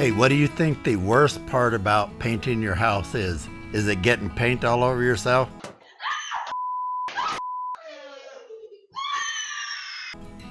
Hey, what do you think the worst part about painting your house is? Is it getting paint all over yourself?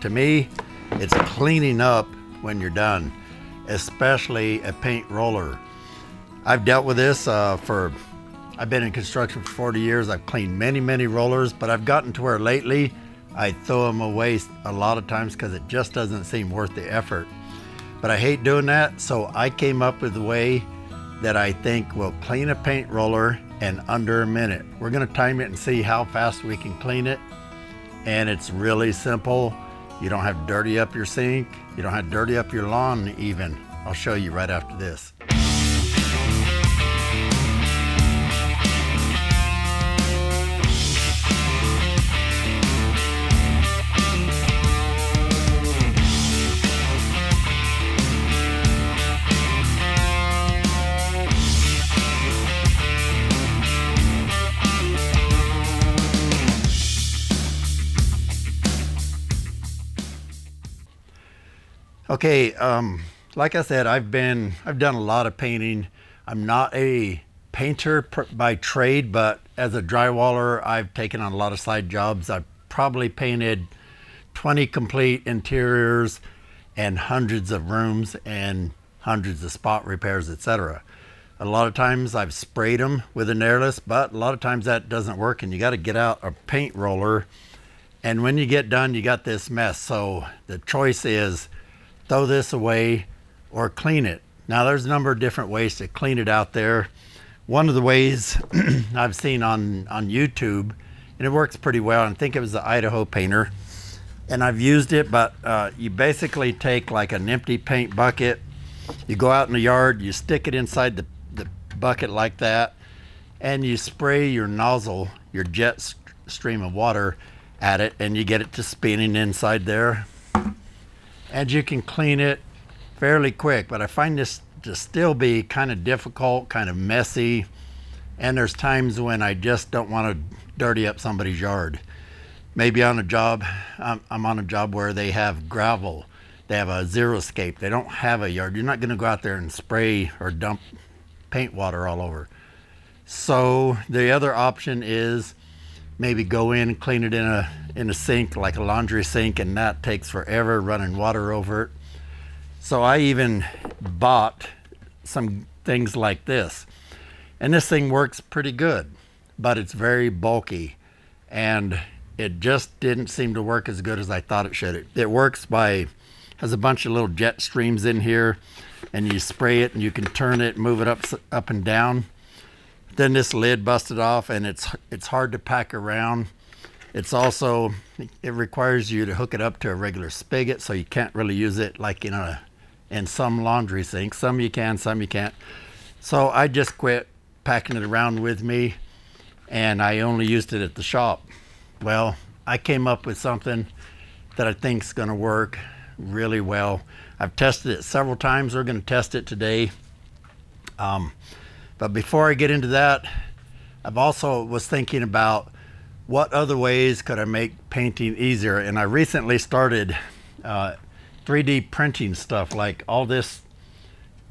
To me, it's cleaning up when you're done, especially a paint roller. I've dealt with this I've been in construction for 40 years. I've cleaned many rollers, but I've gotten to where lately I throw them away a lot of times because it just doesn't seem worth the effort. But I hate doing that, so I came up with a way that I think will clean a paint roller in under a minute. We're gonna time it and see how fast we can clean it. And it's really simple. You don't have to dirty up your sink. You don't have to dirty up your lawn even. I'll show you right after this. Okay, like I said, I've done a lot of painting. I'm not a painter by trade, but as a drywaller, I've taken on a lot of side jobs. I've probably painted 20 complete interiors and hundreds of rooms and hundreds of spot repairs, etc. A lot of times I've sprayed them with an airless, but a lot of times that doesn't work and you got to get out a paint roller. And when you get done, you got this mess. So the choice is throw this away or clean it. Now there's a number of different ways to clean it out there. One of the ways I've seen on YouTube, and it works pretty well, I think it was the Idaho painter, and I've used it, but you basically take like an empty paint bucket, you go out in the yard, you stick it inside the bucket like that, and you spray your nozzle, your jet stream of water at it, and you get it to spinning inside there. And you can clean it fairly quick, but I find this to still be kind of difficult, kind of messy, and there's times when I just don't want to dirty up somebody's yard. Maybe on a job, I'm on a job where they have gravel, they have a zero-scape, they don't have a yard. You're not going to go out there and spray or dump paint water all over. So the other option is maybe go in and clean it in a sink, like a laundry sink, and that takes forever running water over it. So I even bought some things like this, and this thing works pretty good, but it's very bulky and it just didn't seem to work as good as I thought it should. It works has a bunch of little jet streams in here, and you spray it and you can turn it, move it up and down. Then this lid busted off, and it's hard to pack around. It requires you to hook it up to a regular spigot, so you can't really use it like in some laundry sinks. Some you can, some you can't. So I just quit packing it around with me, and I only used it at the shop. Well, I came up with something that I think is going to work really well. I've tested it several times. We're going to test it today. But before I get into that, I've also was thinking about what other ways could I make painting easier. And I recently started 3D printing stuff, like all this,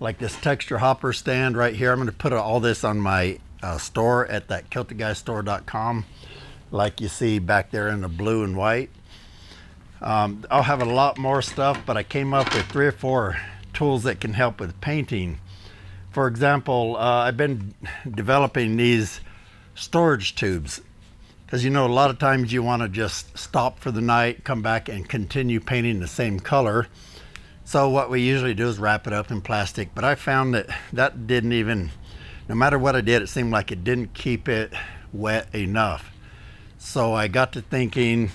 like this texture hopper stand right here. I'm going to put all this on my store at that kiltedguystore.com, like you see back there in the blue and white. I'll have a lot more stuff, but I came up with 3 or 4 tools that can help with painting. For example, I've been developing these storage tubes because, you know, a lot of times you want to just stop for the night, come back and continue painting the same color. So what we usually do is wrap it up in plastic, but I found that didn't even, no matter what I did, it seemed like it didn't keep it wet enough. So I got to thinking,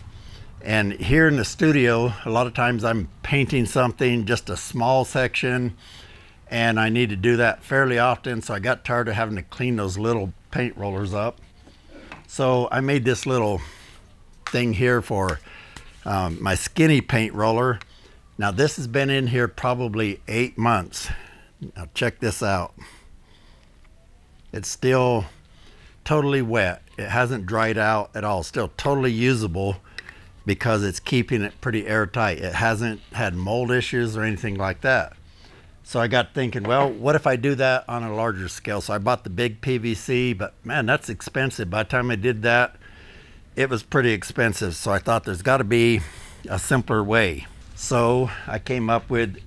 and here in the studio, a lot of times I'm painting something, just a small section, and I need to do that fairly often, so I got tired of having to clean those little paint rollers up. So I made this little thing here for my skinny paint roller. Now this has been in here probably 8 months. Now check this out. It's still totally wet. It hasn't dried out at all. Still totally usable because it's keeping it pretty airtight. It hasn't had mold issues or anything like that. So I got thinking, well, what if I do that on a larger scale? So I bought the big PVC, but man, that's expensive. By the time I did that, it was pretty expensive. So I thought there's got to be a simpler way. So I came up with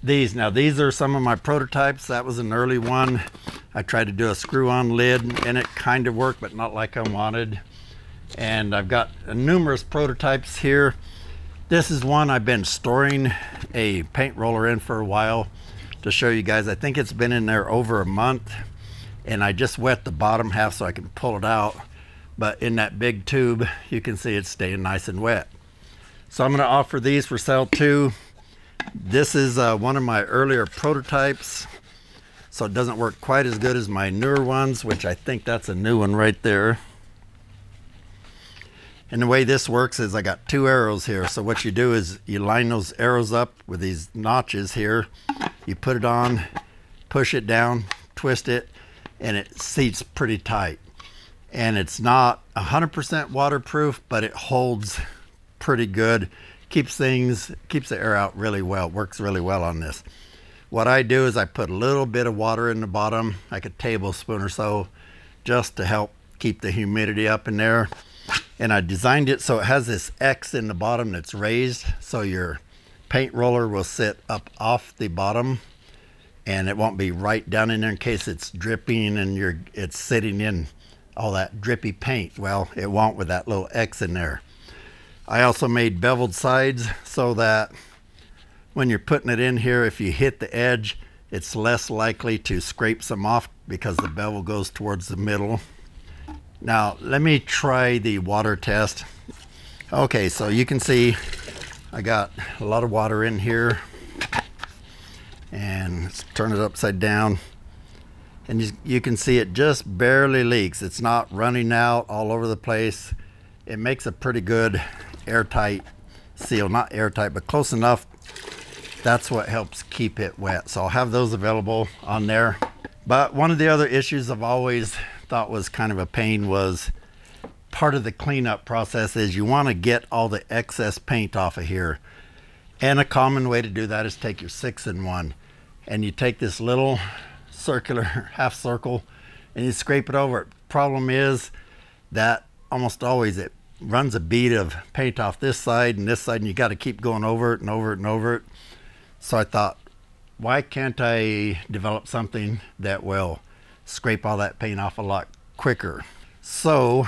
these. Now these are some of my prototypes. That was an early one. I tried to do a screw-on lid and it kind of worked, but not like I wanted. And I've got numerous prototypes here. This is one I've been storing a paint roller in for a while to show you guys. I think it's been in there over a month, and I just wet the bottom half so I can pull it out. But in that big tube, you can see it's staying nice and wet. So I'm going to offer these for sale too. This is one of my earlier prototypes, so it doesn't work quite as good as my newer ones, which I think that's a new one right there. And the way this works is I got 2 arrows here. So what you do is you line those arrows up with these notches here. You put it on, push it down, twist it, and it seats pretty tight. And it's not 100% waterproof, but it holds pretty good. Keeps the air out really well. Works really well on this. What I do is I put a little bit of water in the bottom, like a tablespoon or so, just to help keep the humidity up in there. And I designed it so it has this X in the bottom that's raised, so your paint roller will sit up off the bottom and it won't be right down in there in case it's dripping and it's sitting in all that drippy paint. Well, it won't with that little X in there. I also made beveled sides so that when you're putting it in here, if you hit the edge, it's less likely to scrape some off because the bevel goes towards the middle. Now let me try the water test. Okay, so you can see I got a lot of water in here, and let's turn it upside down, and you can see it just barely leaks. It's not running out all over the place. It makes a pretty good airtight seal. Not airtight, but close enough. That's what helps keep it wet. So I'll have those available on there. But one of the other issues I've always thought was kind of a pain was part of the cleanup process is you want to get all the excess paint off of here. And a common way to do that is take your 6-in-1 and you take this little circular half circle and you scrape it over it. Problem is that almost always it runs a bead of paint off this side and you got to keep going over it and over it and over it. So I thought, why can't I develop something that will scrape all that paint off a lot quicker? So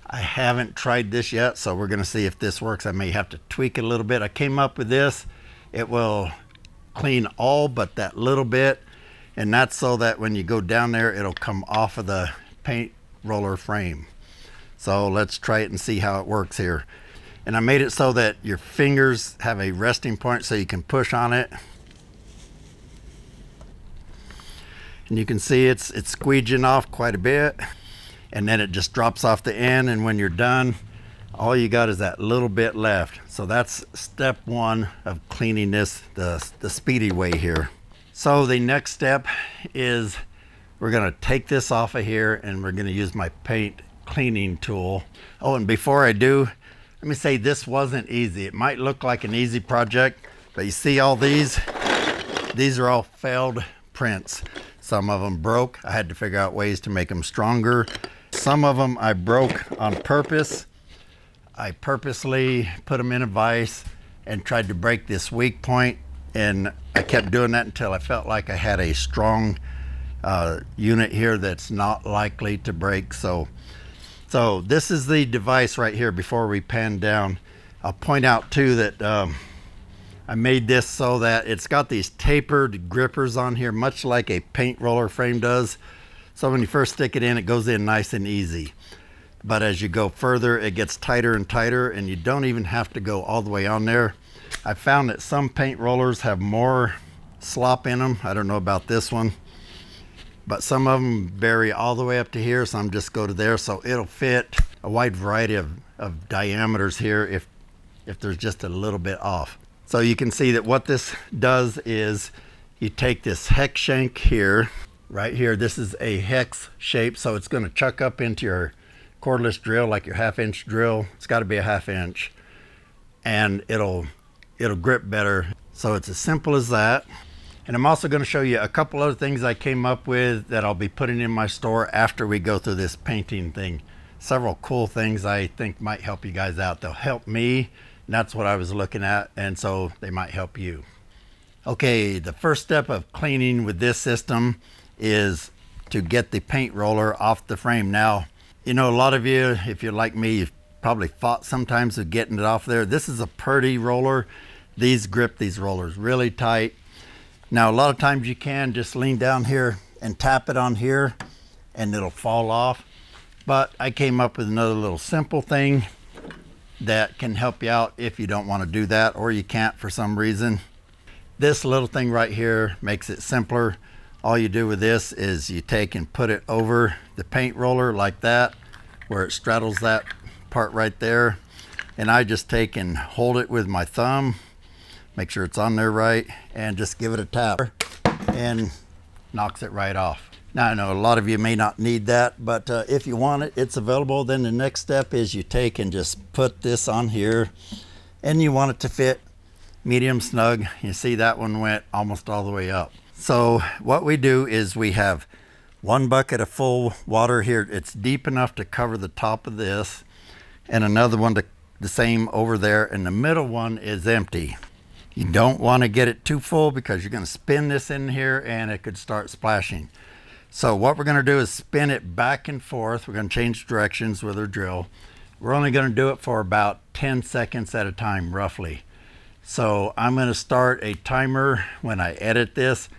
I haven't tried this yet, so we're going to see if this works. I may have to tweak it a little bit. I came up with this. It will clean all but that little bit, and that's so that when you go down there, it'll come off of the paint roller frame. So let's try it and see how it works here. And I made it so that your fingers have a resting point so you can push on it. And you can see it's squeegeing off quite a bit, and then it just drops off the end, and when you're done, all you got is that little bit left. So that's step 1 of cleaning this the speedy way here. So the next step is we're going to take this off of here and we're going to use my paint cleaning tool. Oh, and before I do, let me say this wasn't easy. It might look like an easy project, but you see all these are all failed prints. Some of them broke. I had to figure out ways to make them stronger. Some of them I broke on purpose. I purposely put them in a vise and tried to break this weak point, and I kept doing that until I felt like I had a strong unit here that's not likely to break. So this is the device right here before we pan down. I'll point out too that I made this so that it's got these tapered grippers on here, much like a paint roller frame does. So when you first stick it in, it goes in nice and easy. But as you go further, it gets tighter and tighter, and you don't even have to go all the way on there. I found that some paint rollers have more slop in them. I don't know about this one, but some of them vary all the way up to here. Some just go to there. So it'll fit a wide variety of diameters here if there's just a little bit off. So you can see that what this does is you take this hex shank here, right here. This is a hex shape, so it's going to chuck up into your cordless drill like your 1/2-inch drill. It's got to be a 1/2 inch, and it'll grip better. So it's as simple as that. And I'm also going to show you a couple other things I came up with that I'll be putting in my store after we go through this painting thing. Several cool things I think might help you guys out. They'll help me, and that's what I was looking at, and so they might help you. Okay, the first step of cleaning with this system is to get the paint roller off the frame. Now, you know, a lot of you, if you're like me, you've probably fought sometimes with getting it off there. This is a Purdy roller. These grip these rollers really tight. Now, a lot of times you can just lean down here and tap it on here and it'll fall off. But I came up with another little simple thing that can help you out if you don't want to do that or you can't for some reason. This little thing right here makes it simpler. All you do with this is you take and put it over the paint roller like that, where it straddles that part right there. And I just take and hold it with my thumb, make sure it's on there right, and just give it a tap and knocks it right off. Now, I know a lot of you may not need that, but if you want it, it's available. Then the next step is you take and just put this on here, and you want it to fit medium snug. You see that one went almost all the way up. So what we do is we have one bucket of full water here. It's deep enough to cover the top of this, and another one the same over there, and the middle one is empty. You don't want to get it too full because you're going to spin this in here and it could start splashing. So what we're going to do is spin it back and forth. We're going to change directions with our drill. We're only going to do it for about 10 seconds at a time, roughly. So I'm going to start a timer when I edit this.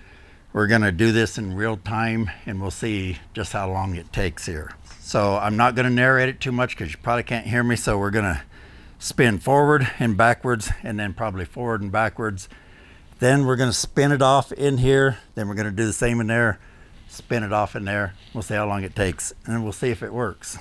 We're going to do this in real time and we'll see just how long it takes here. So I'm not going to narrate it too much because you probably can't hear me. So we're going to spin forward and backwards, and then probably forward and backwards. Then we're going to spin it off in here. Then we're going to do the same in there, spin it off in there. We'll see how long it takes, and we'll see if it works.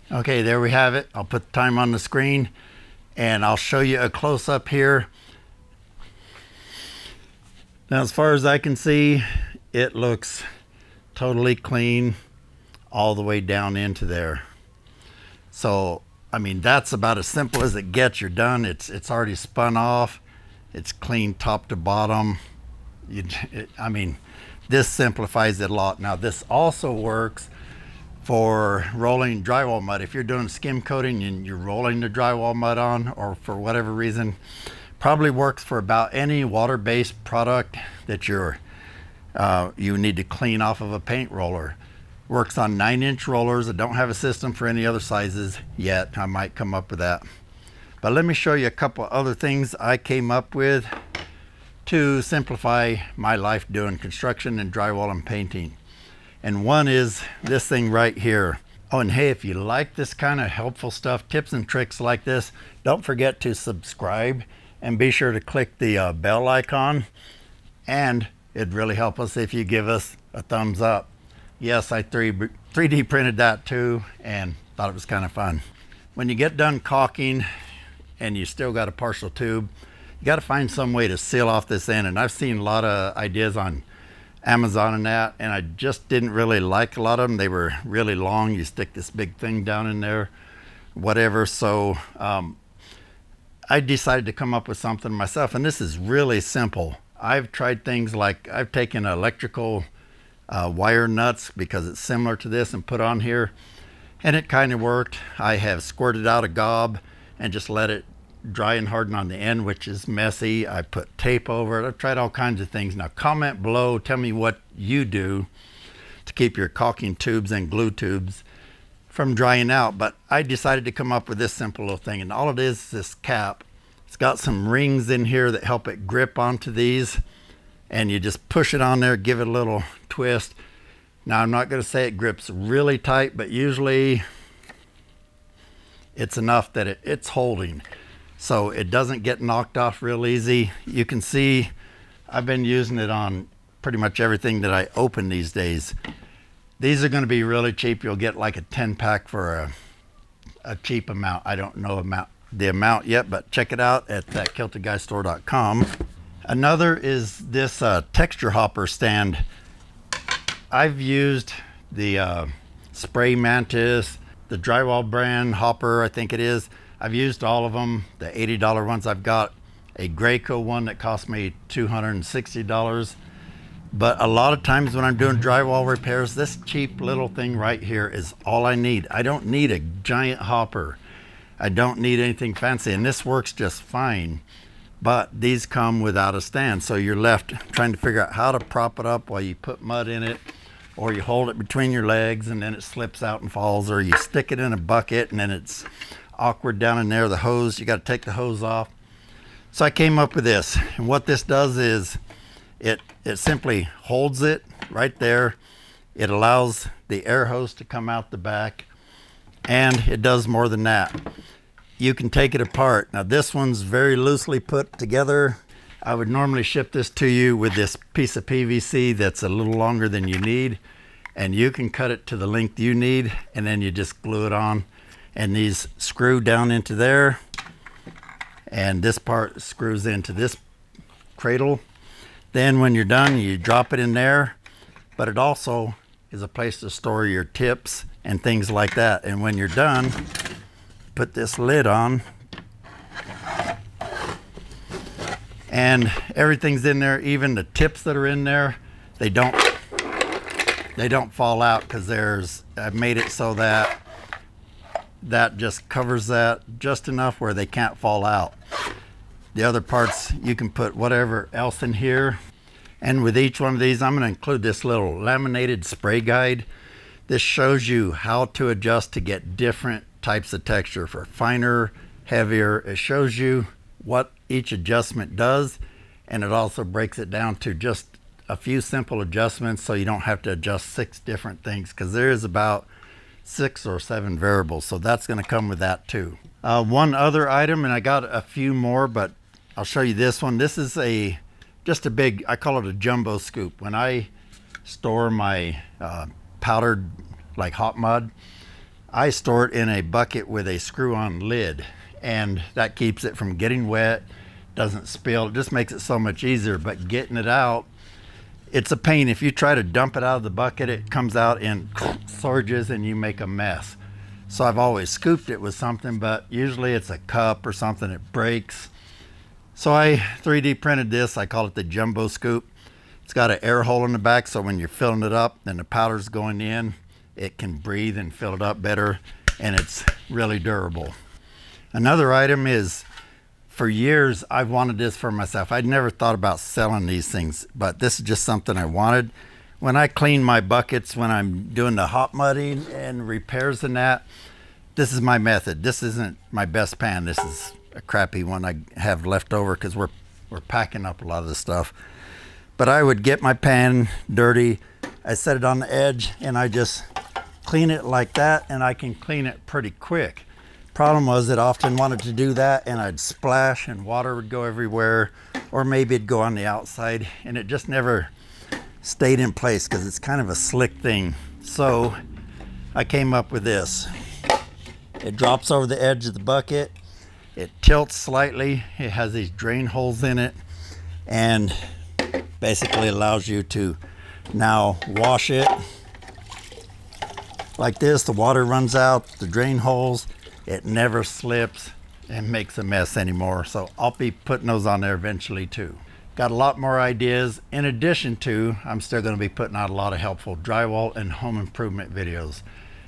Okay, there we have it. I'll put the time on the screen and I'll show you a close-up here. Now, as far as I can see, it looks totally clean all the way down into there. So, I mean, that's about as simple as it gets. You're done. It's already spun off. It's clean top to bottom. I mean, this simplifies it a lot. Now, this also works for rolling drywall mud. If you're doing skim coating and you're rolling the drywall mud on, or for whatever reason, probably works for about any water-based product that you need to clean off of a paint roller. Works on 9-inch rollers. I don't have a system for any other sizes yet. I might come up with that. But let me show you a couple other things I came up with to simplify my life doing construction and drywall and painting. And one is this thing right here. Oh, and hey, if you like this kind of helpful stuff, tips and tricks like this, don't forget to subscribe and be sure to click the bell icon. And it'd really help us if you give us a thumbs up. Yes, I 3D printed that too and thought it was kind of fun. When you get done caulking and you still got a partial tube, you got to find some way to seal off this end. And I've seen a lot of ideas on Amazon and that, and I just didn't really like a lot of them. They were really long. You stick this big thing down in there, whatever. So I decided to come up with something myself, and this is really simple. I've tried things like I've taken electrical wire nuts because it's similar to this and put on here, and it kind of worked. I have squirted out a gob and just let it dry and harden on the end, which is messy. I put tape over it. I've tried all kinds of things. Now comment below, tell me what you do to keep your caulking tubes and glue tubes from drying out. But I decided to come up with this simple little thing, and all it is this cap. It's got some rings in here that help it grip onto these, and you just push it on there, give it a little twist. Now, I'm not going to say it grips really tight, but usually it's enough that it's holding. So it doesn't get knocked off real easy. You can see I've been using it on pretty much everything that I open these days. These are going to be really cheap. You'll get like a 10-pack for a cheap amount. I don't know the amount yet, but check it out at kiltedguystore.com. Another is this texture hopper stand. I've used the Spray Mantis, the Drywall brand hopper, I think it is. I've used all of them, the $80 ones. I've got a Graco one that cost me $260. But a lot of times when I'm doing drywall repairs, this cheap little thing right here is all I need. I don't need a giant hopper. I don't need anything fancy, and this works just fine. But these come without a stand, so you're left trying to figure out how to prop it up while you put mud in it, or you hold it between your legs and then it slips out and falls, or you stick it in a bucket and then it's awkward down in there. The hose, you got to take the hose off. So I came up with this, and what this does is it simply holds it right there. It allows the air hose to come out the back, and it does more than that. You can take it apart. Now this one's very loosely put together. I would normally ship this to you with this piece of PVC that's a little longer than you need, and you can cut it to the length you need, and then you just glue it on, and these screw down into there, and this part screws into this cradle. Then when you're done, you drop it in there, but it also is a place to store your tips and things like that. And when you're done, put this lid on, and everything's in there. Even the tips that are in there, they don't fall out, because I've made it so that just covers that just enough where they can't fall out. The other parts, you can put whatever else in here. And with each one of these, I'm going to include this little laminated spray guide. This shows you how to adjust to get different types of texture, for finer, heavier. It shows you what each adjustment does, and it also breaks it down to just a few simple adjustments, so you don't have to adjust 6 different things, because there is about 6 or 7 variables. So that's going to come with that too. One other item, and I got a few more, but I'll show you this one. This is just a big, I call it a jumbo scoop. When I store my powdered, like hot mud, I store it in a bucket with a screw-on lid, and that keeps it from getting wet, doesn't spill. It just makes it so much easier. But getting it out, it's a pain. If you try to dump it out of the bucket, it comes out in surges and you make a mess. So I've always scooped it with something, but usually it's a cup or something, it breaks. So I 3D printed this. I call it the jumbo scoop. It's got an air hole in the back, so when you're filling it up and the powder's going in, it can breathe and fill it up better, and it's really durable. Another item is, for years I've wanted this for myself. I'd never thought about selling these things, but this is just something I wanted. When I clean my buckets, when I'm doing the hot mudding and repairs and that, this is my method. This isn't my best pan. This is a crappy one I have left over, because we're packing up a lot of the stuff. But I would get my pan dirty, I set it on the edge, and I just clean it like that, and I can clean it pretty quick. Problem was that I often wanted to do that, and I'd splash and water would go everywhere, or maybe it'd go on the outside, and it just never stayed in place, because it's kind of a slick thing. So I came up with this. It drops over the edge of the bucket, it tilts slightly, it has these drain holes in it, and basically allows you to now wash it like this. The water runs out the drain holes, it never slips and makes a mess anymore. So I'll be putting those on there eventually too. Got a lot more ideas. In addition to, I'm still going to be putting out a lot of helpful drywall and home improvement videos,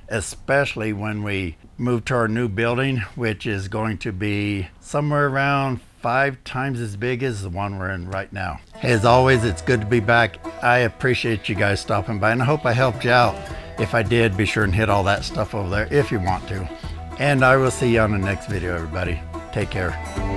especially when we move to our new building, which is going to be somewhere around 5 times as big as the one we're in right now. Hey, as always, it's good to be back. I appreciate you guys stopping by, and I hope I helped you out. If I did, be sure and hit all that stuff over there if you want to. And I will see you on the next video, everybody. Take care.